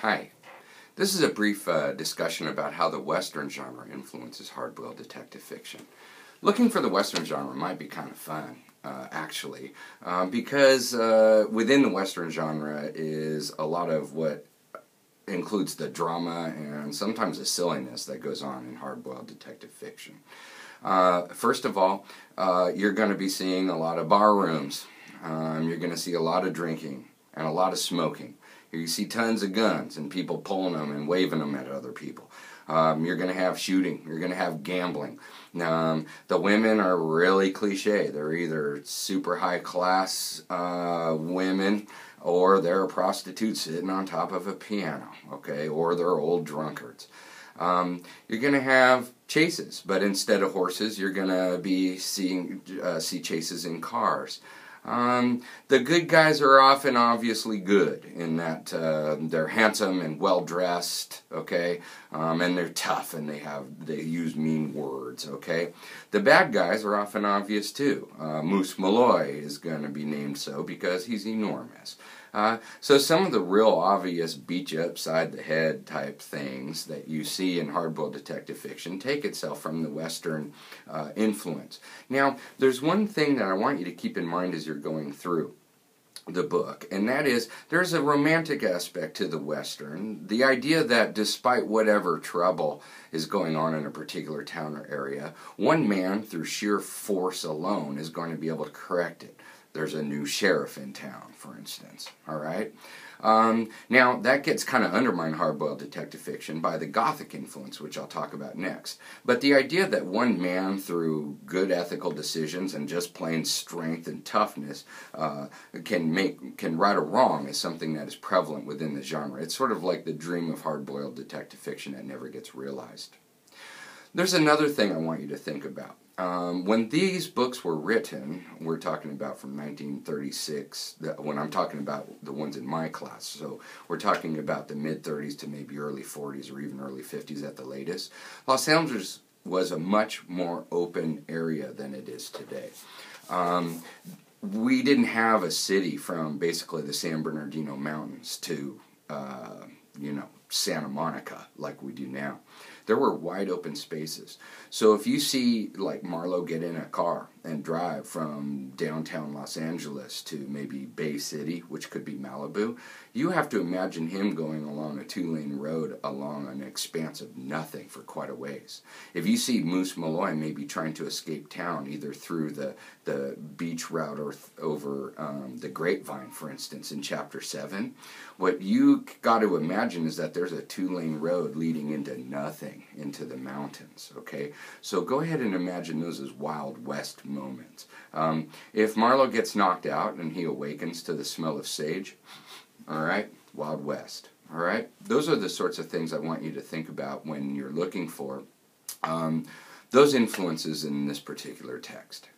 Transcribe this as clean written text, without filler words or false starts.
Hi. This is a brief discussion about how the Western genre influences hard-boiled detective fiction. Looking for the Western genre might be kind of fun, actually, because within the Western genre is a lot of what includes the drama and sometimes the silliness that goes on in hard-boiled detective fiction. First of all, you're going to be seeing a lot of bar rooms. You're going to see a lot of drinking and a lot of smoking. You see tons of guns and people pulling them and waving them at other people. You're going to have shooting. You're going to have gambling. The women are really cliche. They're either super high class women, or they're a prostitute sitting on top of a piano, okay, or they're old drunkards. You're going to have chases, but instead of horses, you're going to be see chases in cars. The good guys are often obviously good in that they're handsome and well dressed, okay, and they're tough and they use mean words, okay. The bad guys are often obvious too. Moose Malloy is going to be named so because he's enormous. So some of the real obvious beat you upside the head type things that you see in hard-boiled detective fiction take itself from the Western influence. Now, there's one thing that I want you to keep in mind as you're going through the book, and that is there's a romantic aspect to the Western. The idea that despite whatever trouble is going on in a particular town or area, one man through sheer force alone is going to be able to correct it. There's a new sheriff in town, for instance, all right? Now, that gets kind of undermined hard-boiled detective fiction by the Gothic influence, which I'll talk about next. But the idea that one man, through good ethical decisions and just plain strength and toughness, can right a wrong is something that is prevalent within the genre. It's sort of like the dream of hard-boiled detective fiction that never gets realized. There's another thing I want you to think about. When these books were written, we're talking about from 1936, when I'm talking about the ones in my class, so we're talking about the mid-30s to maybe early 40s or even early 50s at the latest. Los Angeles was a much more open area than it is today. We didn't have a city from basically the San Bernardino Mountains to, Santa Monica like we do now. There were wide open spaces. So if you see like Marlowe get in a car and drive from downtown Los Angeles to maybe Bay City, which could be Malibu, you have to imagine him going along a two-lane road along an expanse of nothing for quite a ways. If you see Moose Malloy maybe trying to escape town, either through the beach route or over the Grapevine, for instance, in Chapter 7, what you got to imagine is that there's a two-lane road leading into nothing, into the mountains, okay? So go ahead and imagine those as Wild West moments. If Marlowe gets knocked out and he awakens to the smell of sage, all right, Wild West, all right? Those are the sorts of things I want you to think about when you're looking for those influences in this particular text.